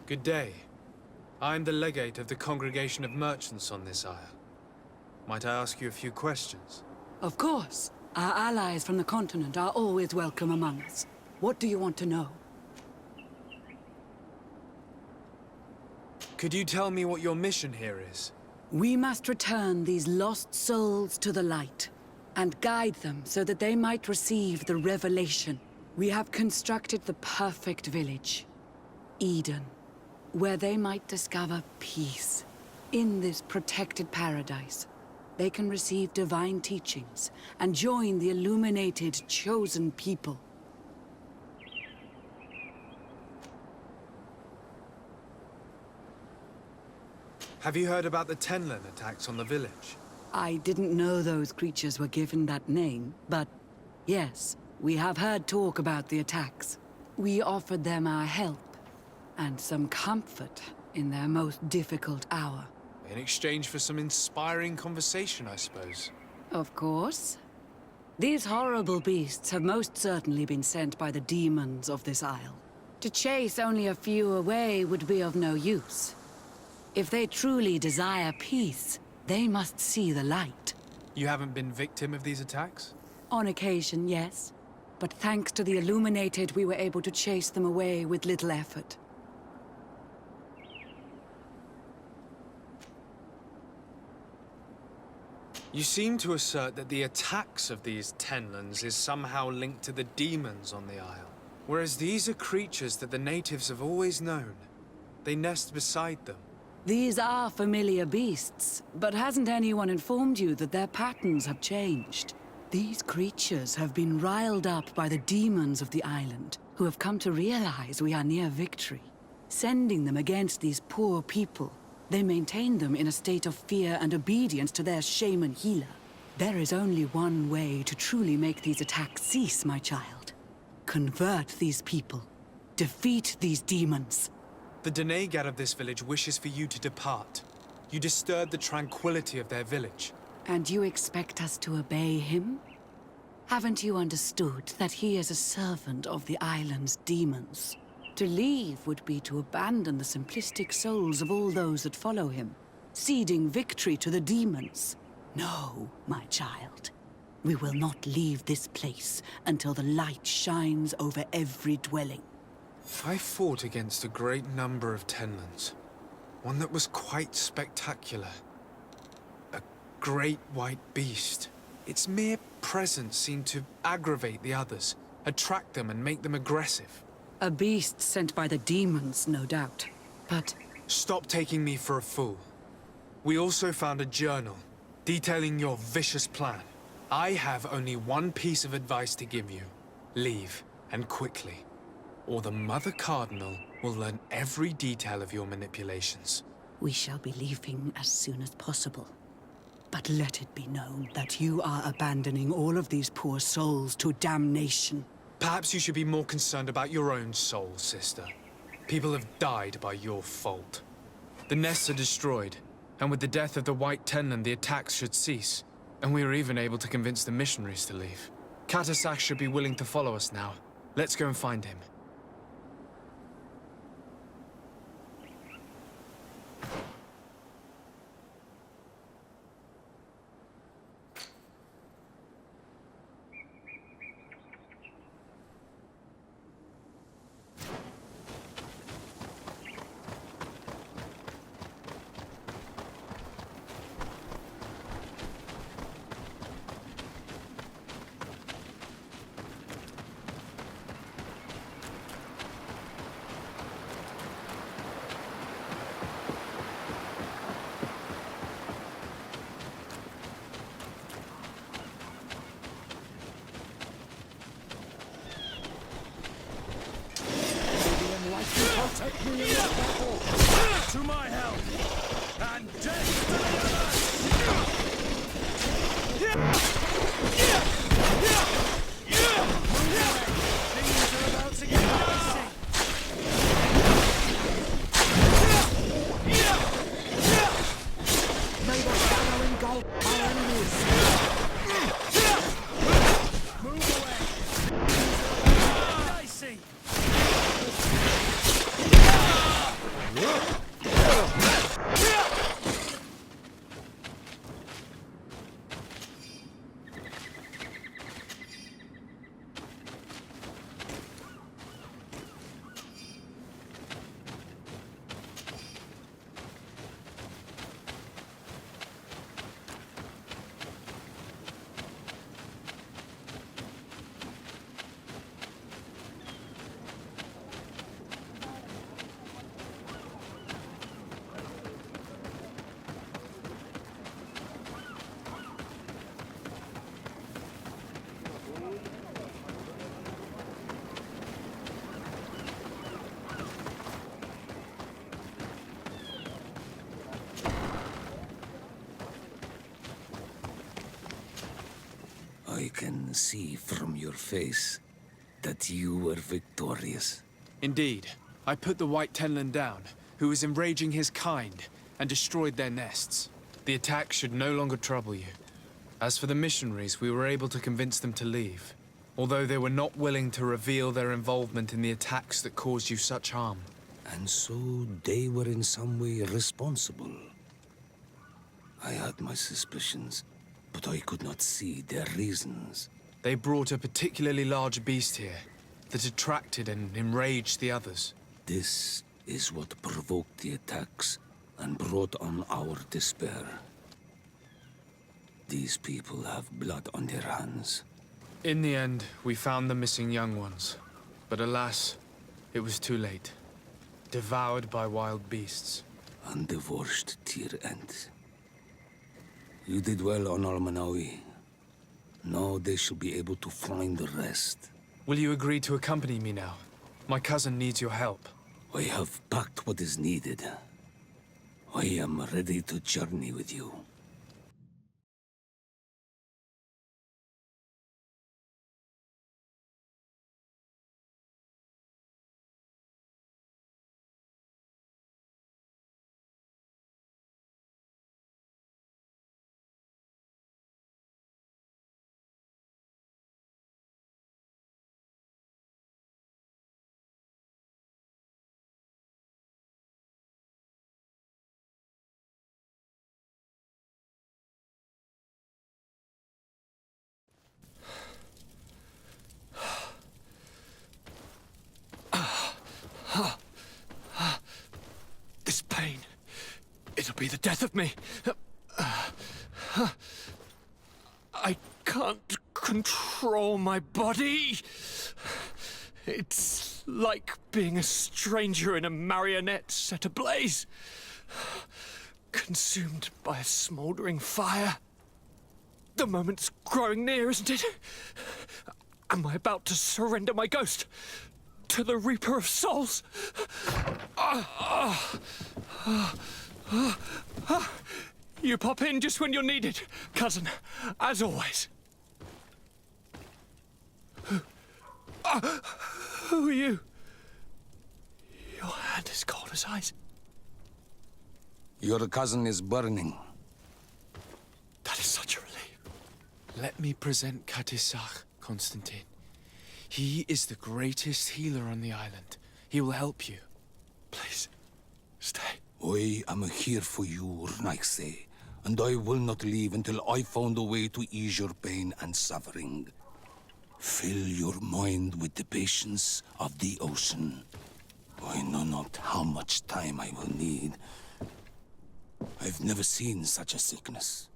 Good day. I'm the legate of the Congregation of Merchants on this isle. Might I ask you a few questions? Of course. Our allies from the continent are always welcome among us. What do you want to know? Could you tell me what your mission here is? We must return these lost souls to the light, and guide them so that they might receive the revelation. We have constructed the perfect village, Eden, where they might discover peace. In this protected paradise, they can receive divine teachings and join the illuminated, chosen people. Have you heard about the Tenlin attacks on the village? I didn't know those creatures were given that name, but yes, we have heard talk about the attacks. We offered them our help and some comfort in their most difficult hour. In exchange for some inspiring conversation, I suppose. Of course. These horrible beasts have most certainly been sent by the demons of this isle. To chase only a few away would be of no use. If they truly desire peace, they must see the light. You haven't been victim of these attacks? On occasion, yes. But thanks to the Illuminated, we were able to chase them away with little effort. You seem to assert that the attacks of these Tenlins is somehow linked to the demons on the isle. Whereas these are creatures that the natives have always known. They nest beside them. These are familiar beasts, but hasn't anyone informed you that their patterns have changed? These creatures have been riled up by the demons of the island, who have come to realize we are near victory. Sending them against these poor people, they maintain them in a state of fear and obedience to their shaman healer. There is only one way to truly make these attacks cease, my child. Convert these people. Defeat these demons. The Denegat of this village wishes for you to depart. You disturb the tranquility of their village. And you expect us to obey him? Haven't you understood that he is a servant of the island's demons? To leave would be to abandon the simplistic souls of all those that follow him, ceding victory to the demons. No, my child. We will not leave this place until the light shines over every dwelling. I fought against a great number of Tenlins. One that was quite spectacular. A great white beast. Its mere presence seemed to aggravate the others, attract them and make them aggressive. A beast sent by the demons, no doubt. But... Stop taking me for a fool. We also found a journal detailing your vicious plan. I have only one piece of advice to give you. Leave, and quickly. Or the Mother Cardinal will learn every detail of your manipulations. We shall be leaving as soon as possible. But let it be known that you are abandoning all of these poor souls to damnation. Perhaps you should be more concerned about your own soul, sister. People have died by your fault. The nests are destroyed, and with the death of the White Tenlin, the attacks should cease. And we were even able to convince the missionaries to leave. Katasak should be willing to follow us now. Let's go and find him. Take me in that battle to my help, and death to the others! Things are about to get dicey. May the shadow engulf our enemies. Move away. Things are about to get dicey. see from your face that you were victorious. Indeed. I put the White Tenland down, who was enraging his kind, and destroyed their nests. The attack should no longer trouble you. As for the missionaries, we were able to convince them to leave, although they were not willing to reveal their involvement in the attacks that caused you such harm. And so they were in some way responsible. I had my suspicions, but I could not see their reasons. They brought a particularly large beast here that attracted and enraged the others. This is what provoked the attacks and brought on our despair. These people have blood on their hands. In the end, we found the missing young ones. But alas, it was too late. Devoured by wild beasts. Undivorced tier end. You did well on Almanawi. Now they shall be able to find the rest. Will you agree to accompany me now? My cousin needs your help. I have packed what is needed. I am ready to journey with you. This pain, it'll be the death of me. I can't control my body. It's like being a stranger in a marionette set ablaze, consumed by a smouldering fire. The moment's growing near, isn't it? Am I about to surrender my ghost to the Reaper of Souls? You pop in just when you're needed, cousin, as always. Who are you? Your hand is cold as ice. Your cousin is burning. That is such a relief. Let me present Katisach, Constantine. He is the greatest healer on the island. He will help you. Please, stay. I am here for you, Rnaise, and I will not leave until I found a way to ease your pain and suffering. Fill your mind with the patience of the ocean. I know not how much time I will need. I've never seen such a sickness.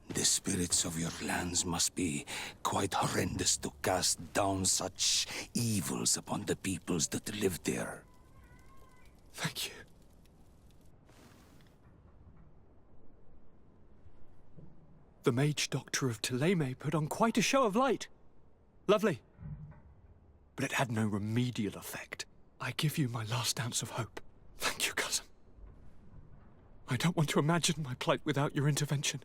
The spirits of your lands must be quite horrendous to cast down such evils upon the peoples that live there. Thank you. The mage doctor of Thélème put on quite a show of light. Lovely. But it had no remedial effect. I give you my last ounce of hope. Thank you, cousin. I don't want to imagine my plight without your intervention.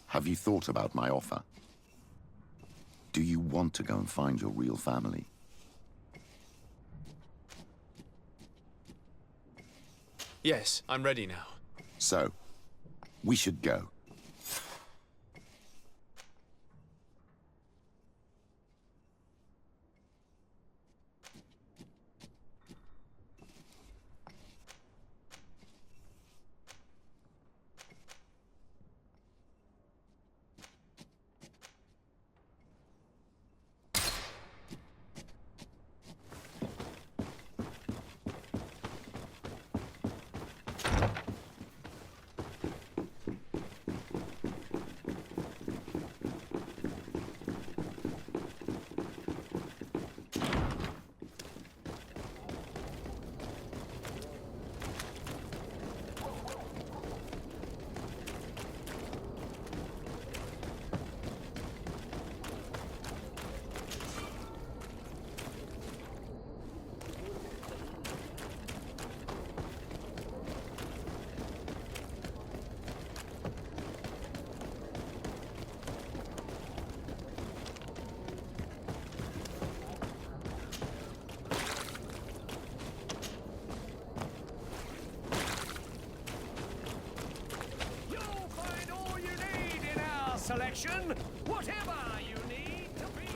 Have you thought about my offer? Do you want to go and find your real family? Yes, I'm ready now. So, we should go. Selection, whatever you need to be.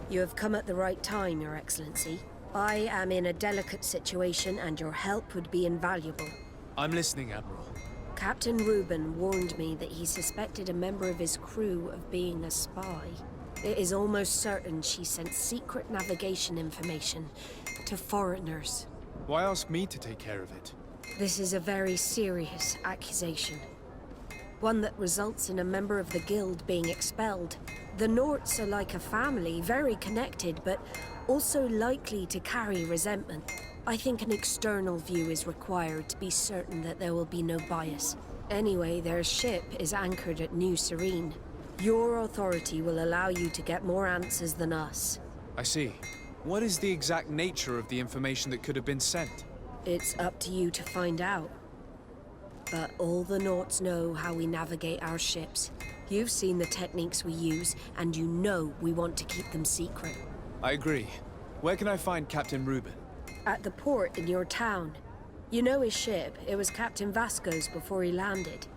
You have come at the right time, Your Excellency. I am in a delicate situation and your help would be invaluable. I'm listening, Admiral. Captain Reuben warned me that he suspected a member of his crew of being a spy. It is almost certain she sent secret navigation information to foreigners. Why ask me to take care of it? This is a very serious accusation. One that results in a member of the guild being expelled. The Norts are like a family, very connected, but also likely to carry resentment. I think an external view is required to be certain that there will be no bias. Anyway, their ship is anchored at New Serene. Your authority will allow you to get more answers than us. I see. What is the exact nature of the information that could have been sent? It's up to you to find out. But all the Norts know how we navigate our ships. You've seen the techniques we use, and you know we want to keep them secret. I agree. Where can I find Captain Reuben? At the port in your town. You know his ship. It was Captain Vasco's before he landed.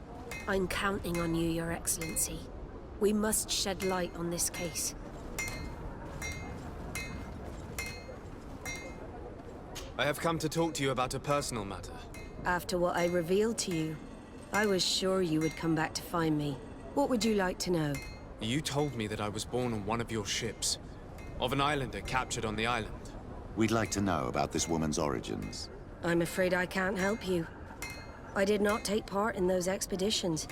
I'm counting on you, Your Excellency. We must shed light on this case. I have come to talk to you about a personal matter. After what I revealed to you, I was sure you would come back to find me. What would you like to know? You told me that I was born on one of your ships. Of an islander captured on the island. We'd like to know about this woman's origins. I'm afraid I can't help you. I did not take part in those expeditions.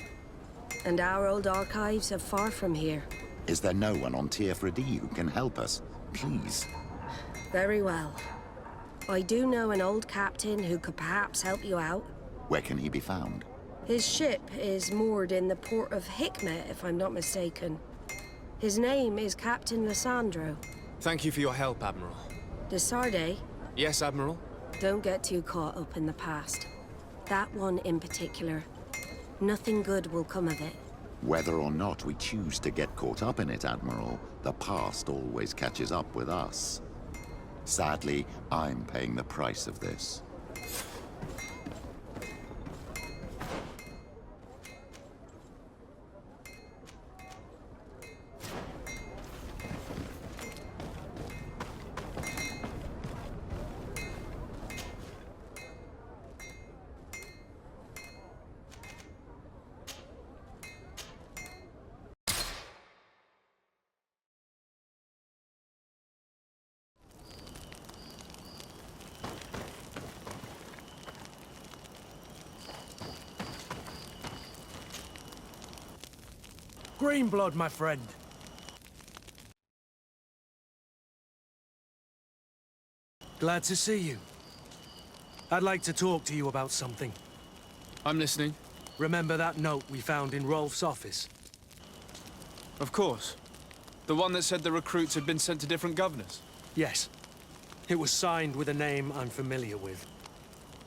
And our old archives are far from here. Is there no one on TF who can help us? Please. Very well. I do know an old captain who could perhaps help you out. Where can he be found? His ship is moored in the port of Hikmet, if I'm not mistaken. His name is Captain Lissandro. Thank you for your help, Admiral. De Sardet? Yes, Admiral? Don't get too caught up in the past. That one in particular. Nothing good will come of it. Whether or not we choose to get caught up in it, Admiral, the past always catches up with us. Sadly, I'm paying the price of this. Greenblood, my friend. Glad to see you. I'd like to talk to you about something. I'm listening. Remember that note we found in Rolf's office? Of course. The one that said the recruits had been sent to different governors. Yes. It was signed with a name I'm familiar with.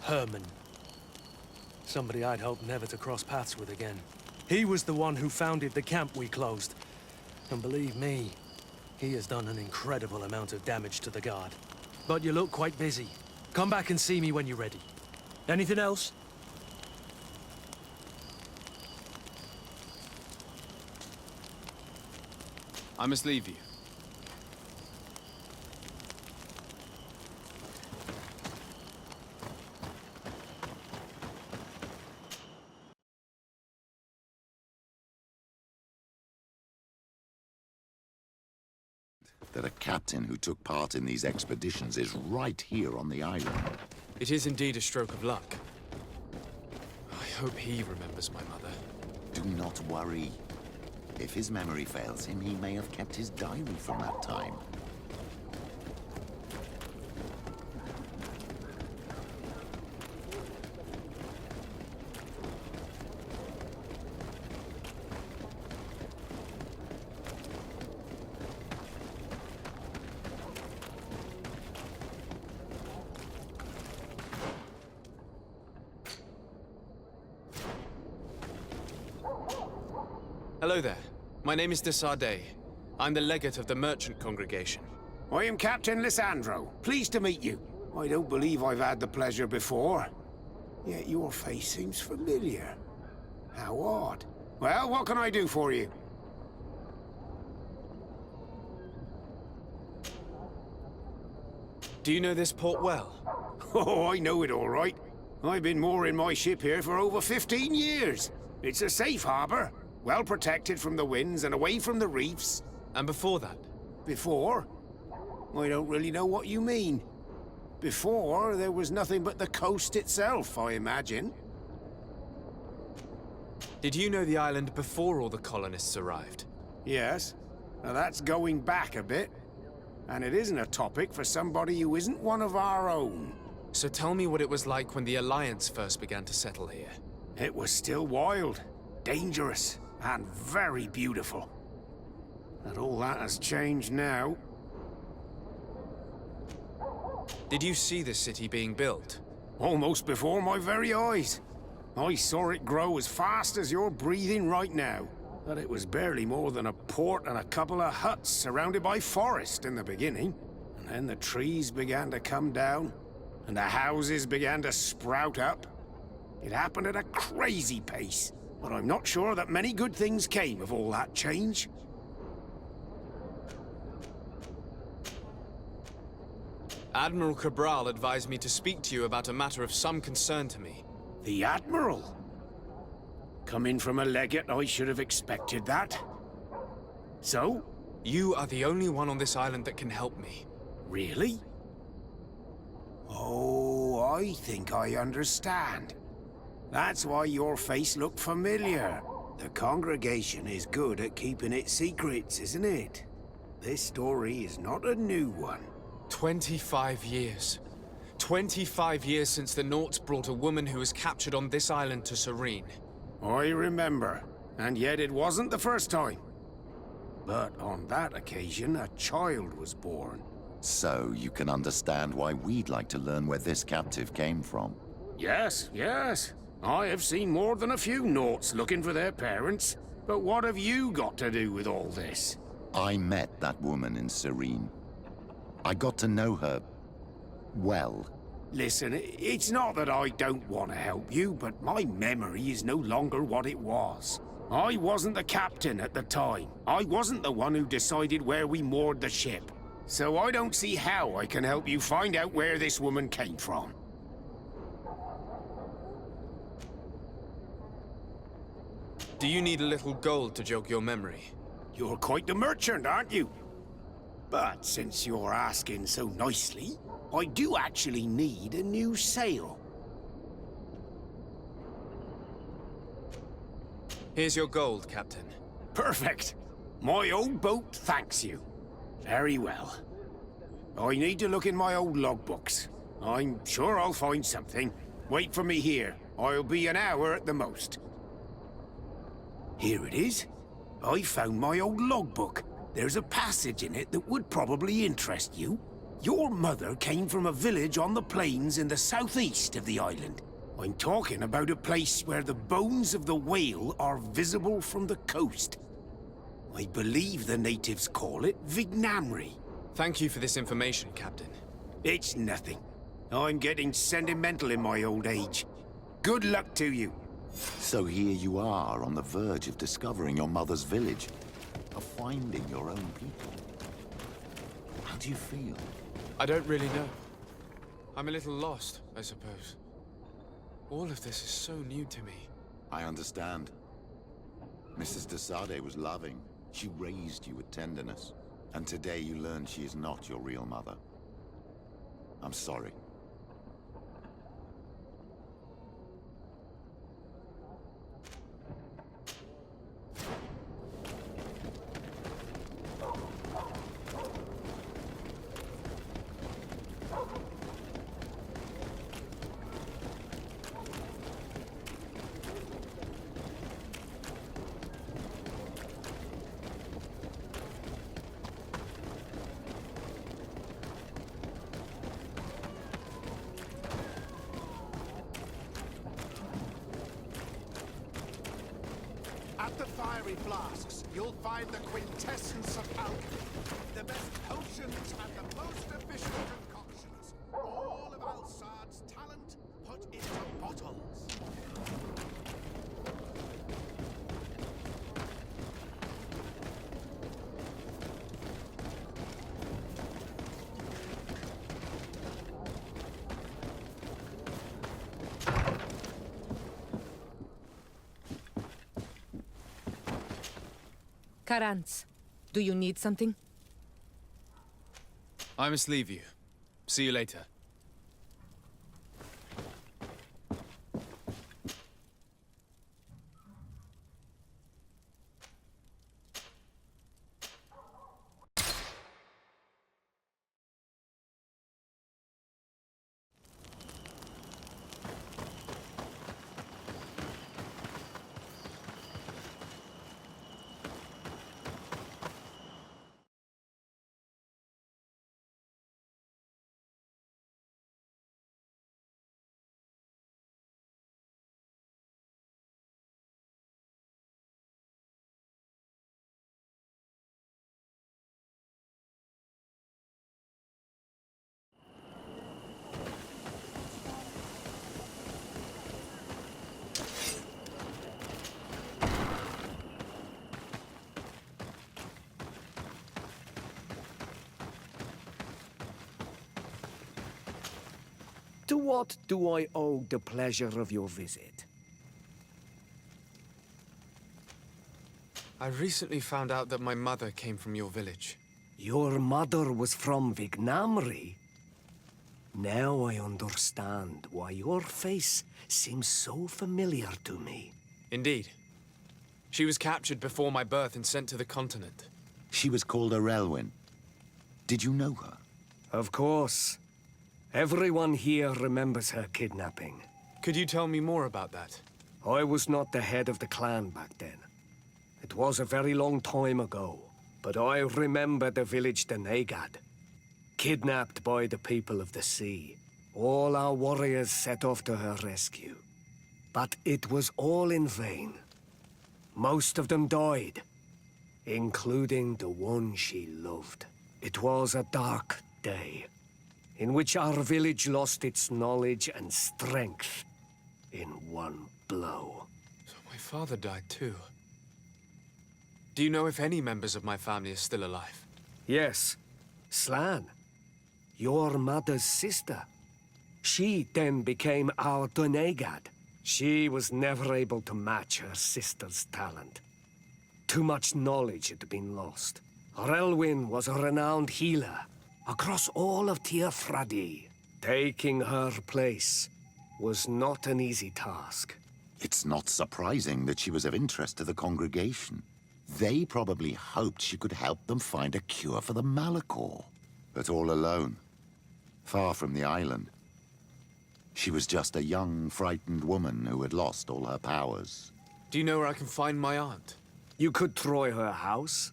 Herman. Somebody I'd hope never to cross paths with again. He was the one who founded the camp we closed. And believe me, he has done an incredible amount of damage to the guard. But you look quite busy. Come back and see me when you're ready. Anything else? I must leave you. That a captain who took part in these expeditions is right here on the island. It is indeed a stroke of luck. I hope he remembers my mother. Do not worry. If his memory fails him, he may have kept his diary from that time. Hello there. My name is de Sardet. I'm the legate of the merchant congregation. I am Captain Lissandro. Pleased to meet you. I don't believe I've had the pleasure before. Yet your face seems familiar. How odd. Well, what can I do for you? Do you know this port well? Oh, I know it all right. I've been mooring my ship here for over 15 years. It's a safe harbor, well protected from the winds and away from the reefs. And before that? Before? I don't really know what you mean. Before, there was nothing but the coast itself, I imagine. Did you know the island before all the colonists arrived? Yes. Now that's going back a bit. And it isn't a topic for somebody who isn't one of our own. So tell me what it was like when the Alliance first began to settle here. It was still wild, dangerous, and very beautiful. And all that has changed now. Did you see the city being built? Almost before my very eyes. I saw it grow as fast as you're breathing right now. But it was barely more than a port and a couple of huts surrounded by forest in the beginning. And then the trees began to come down, and the houses began to sprout up. It happened at a crazy pace, but I'm not sure that many good things came of all that change. Admiral Cabral advised me to speak to you about a matter of some concern to me. The Admiral? Coming from a legate, I should have expected that. So? You are the only one on this island that can help me. Really? Oh, I think I understand. That's why your face looked familiar. The congregation is good at keeping its secrets, isn't it? This story is not a new one. 25 years. 25 years since the Nauts brought a woman who was captured on this island to Serene. I remember, and yet it wasn't the first time. But on that occasion, a child was born. So you can understand why we'd like to learn where this captive came from. Yes, yes. I have seen more than a few Nauts looking for their parents. But what have you got to do with all this? I met that woman in Serene. I got to know her well. Listen, it's not that I don't want to help you, but my memory is no longer what it was. I wasn't the captain at the time. I wasn't the one who decided where we moored the ship. So I don't see how I can help you find out where this woman came from. Do you need a little gold to jog your memory? You're quite the merchant, aren't you? But since you're asking so nicely, I do actually need a new sail. Here's your gold, Captain. Perfect. My old boat thanks you. Very well. I need to look in my old logbooks. I'm sure I'll find something. Wait for me here. I'll be an hour at the most. Here it is. I found my old logbook. There's a passage in it that would probably interest you. Your mother came from a village on the plains in the southeast of the island. I'm talking about a place where the bones of the whale are visible from the coast. I believe the natives call it Vignamri. Thank you for this information, Captain. It's nothing. I'm getting sentimental in my old age. Good luck to you. So here you are on the verge of discovering your mother's village, of finding your own people. How do you feel? I don't really know. I'm a little lost, I suppose. All of this is so new to me. I understand. Mrs. de Sade was loving. She raised you with tenderness. And today you learn she is not your real mother. I'm sorry. At the fiery flasks, you'll find the quintessence of alchemy. The best potions and the most efficient concoctions. All of Alsad's talent put into bottles. Karantz, do you need something? I must leave you. See you later. To what do I owe the pleasure of your visit? I recently found out that my mother came from your village. Your mother was from Vignamri? Now I understand why your face seems so familiar to me. Indeed. She was captured before my birth and sent to the continent. She was called Arelwyn. Did you know her? Of course. Everyone here remembers her kidnapping. Could you tell me more about that? I was not the head of the clan back then. It was a very long time ago, but I remember the village Denegad. Kidnapped by the people of the sea. All our warriors set off to her rescue. But it was all in vain. Most of them died, including the one she loved. It was a dark day, in which our village lost its knowledge and strength in one blow. So my father died too. Do you know if any members of my family are still alive? Yes, Slan, your mother's sister. She then became our Donegad. She was never able to match her sister's talent. Too much knowledge had been lost. Relwyn was a renowned healer across all of Teofradi. Taking her place was not an easy task. It's not surprising that she was of interest to the congregation. They probably hoped she could help them find a cure for the Malachor. But all alone, far from the island. She was just a young, frightened woman who had lost all her powers. Do you know where I can find my aunt? You could try her house,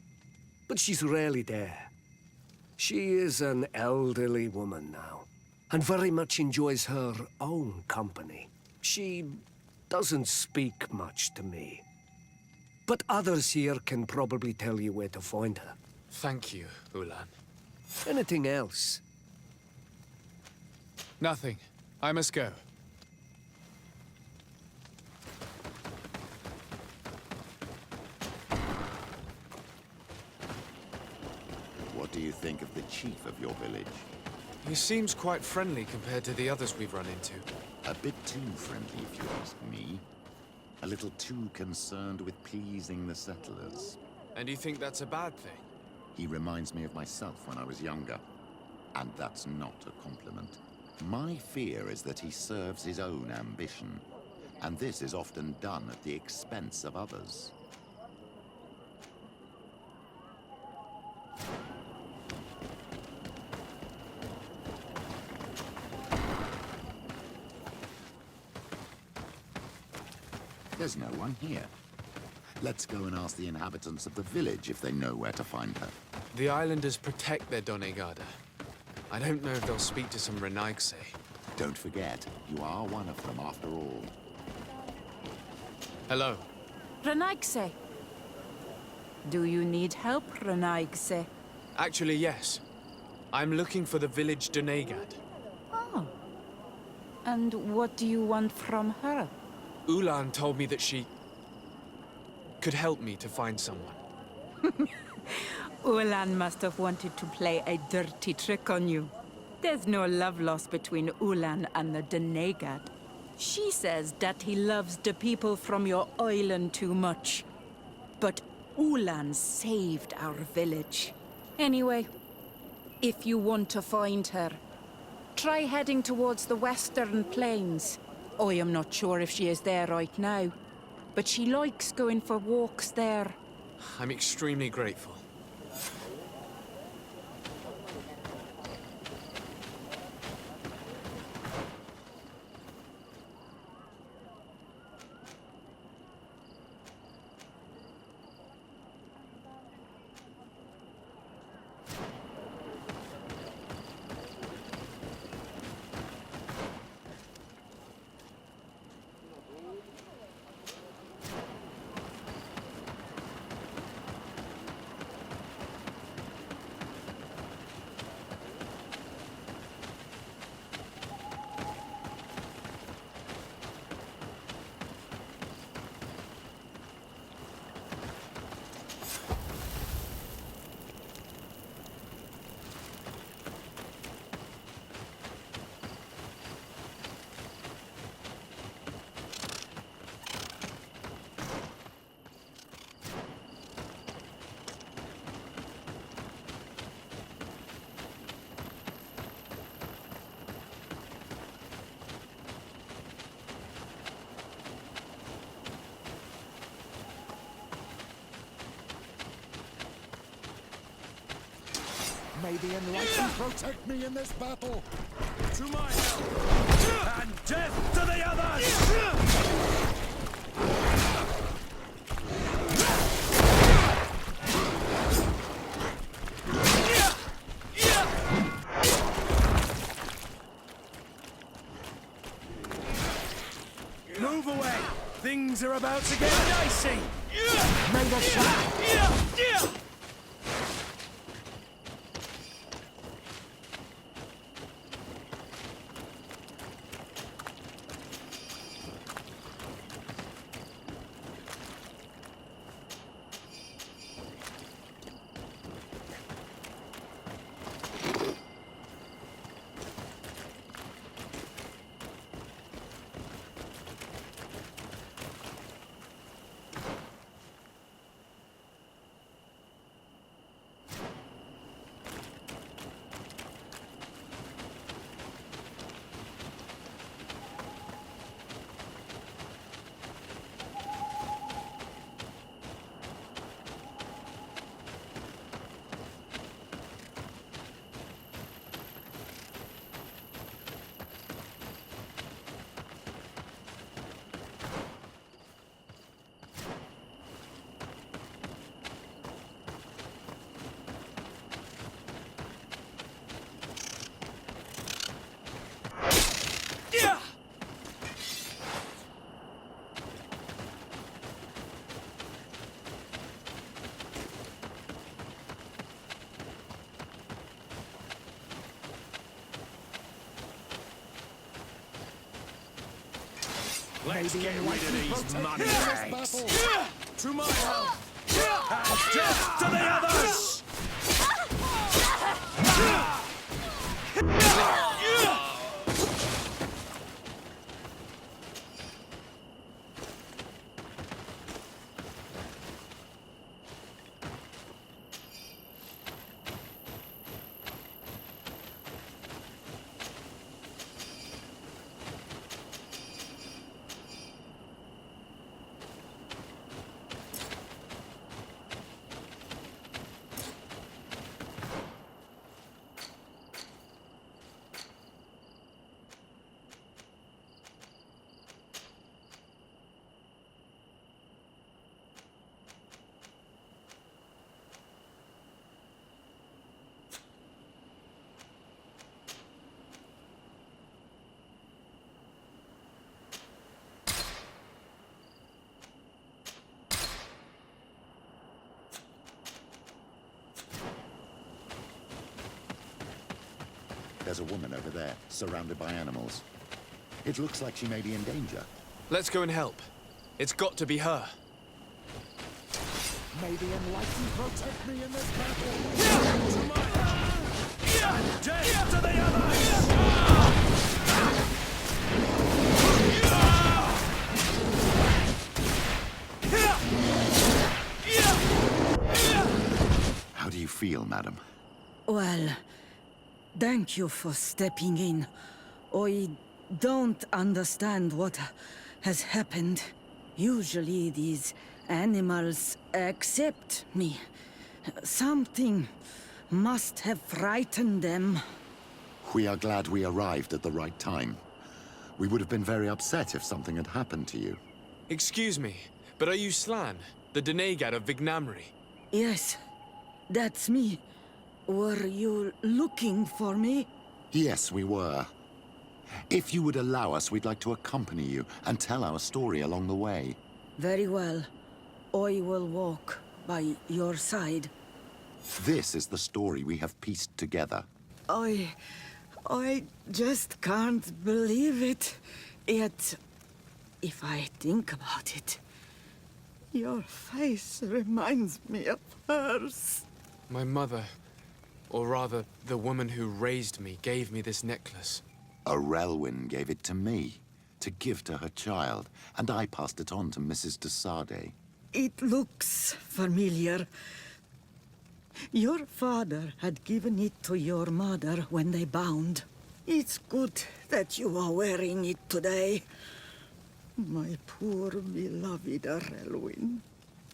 but she's rarely there. She is an elderly woman now, and very much enjoys her own company. She doesn't speak much to me. But others here can probably tell you where to find her. Thank you, Ulan. Anything else? Nothing. I must go. What do you think of the chief of your village? He seems quite friendly compared to the others we've run into. A bit too friendly, if you ask me. A little too concerned with pleasing the settlers. And you think that's a bad thing? He reminds me of myself when I was younger. And that's not a compliment. My fear is that he serves his own ambition. And this is often done at the expense of others. There's no one here. Let's go and ask the inhabitants of the village if they know where to find her. The islanders protect their Donegada. I don't know if they'll speak to some Renaigse. Don't forget, you are one of them after all. Hello. Renaigse. Do you need help, Renaigse? Actually, yes. I'm looking for the village Donegad. Oh. And what do you want from her? Ulan told me that she could help me to find someone. Ulan must have wanted to play a dirty trick on you. There's no love lost between Ulan and the Donegad. She says that he loves the people from your island too much. But Ulan saved our village. Anyway, if you want to find her, try heading towards the western plains. I am not sure if she is there right now, but she likes going for walks there. I'm extremely grateful. May the Enlightened protect me in this battle! To my help! And death to the others! Move away! Things are about to get dicey! May the shot! Let's get rid of these money bags. To my help! And death to the others! There's a woman over there, surrounded by animals. It looks like she may be in danger. Let's go and help. It's got to be her. May the Enlightened protect me in this battle. Death to the others! How do you feel, madam? Well, thank you for stepping in. I don't understand what has happened. Usually these animals accept me. Something must have frightened them. We are glad we arrived at the right time. We would have been very upset if something had happened to you. Excuse me, but are you Slan, the Denegad of Vignamri? Yes, that's me. Were you looking for me? Yes, we were. If you would allow us, we'd like to accompany you and tell our story along the way. Very well. I will walk by your side. This is the story we have pieced together. I just can't believe it. Yet, if I think about it, your face reminds me of hers. My mother, or rather, the woman who raised me, gave me this necklace. A Relwyn gave it to me, to give to her child, and I passed it on to Mrs. de Sade. It looks familiar. Your father had given it to your mother when they bound. It's good that you are wearing it today. My poor beloved Relwyn,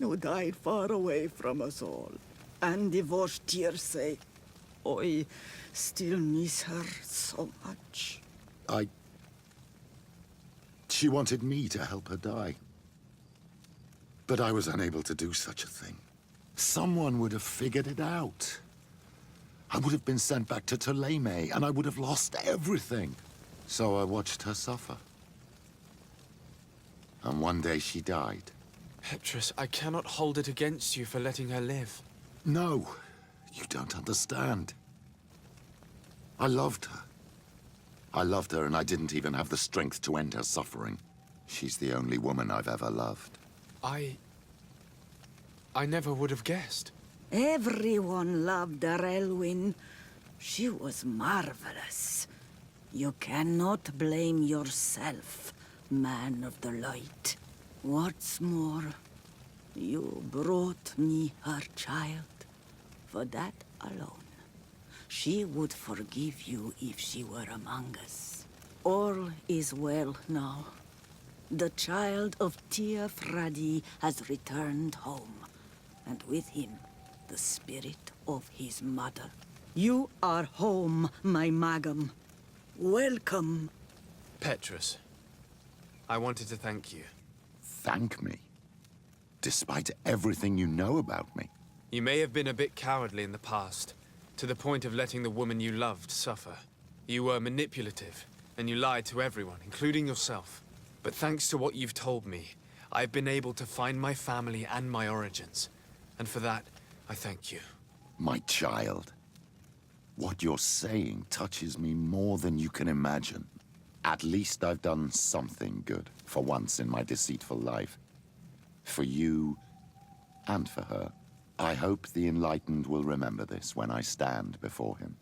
who died far away from us all, and divorced Tirce. I still miss her so much. She wanted me to help her die. But I was unable to do such a thing. Someone would have figured it out. I would have been sent back to Ptolemy, and I would have lost everything. So I watched her suffer. And one day she died. Petrus, I cannot hold it against you for letting her live. No, you don't understand. I loved her. I loved her, and I didn't even have the strength to end her suffering. She's the only woman I've ever loved. I never would have guessed. Everyone loved Relwyn. She was marvelous. You cannot blame yourself, man of the light. What's more, you brought me her child. For that alone, she would forgive you if she were among us. All is well now. The child of Tia Fradi has returned home, and with him, the spirit of his mother. You are home, my Magam. Welcome. Petrus, I wanted to thank you. Thank me? Despite everything you know about me? You may have been a bit cowardly in the past, to the point of letting the woman you loved suffer. You were manipulative, and you lied to everyone, including yourself. But thanks to what you've told me, I've been able to find my family and my origins. And for that, I thank you. My child. What you're saying touches me more than you can imagine. At least I've done something good for once in my deceitful life. For you and for her. I hope the Enlightened will remember this when I stand before him.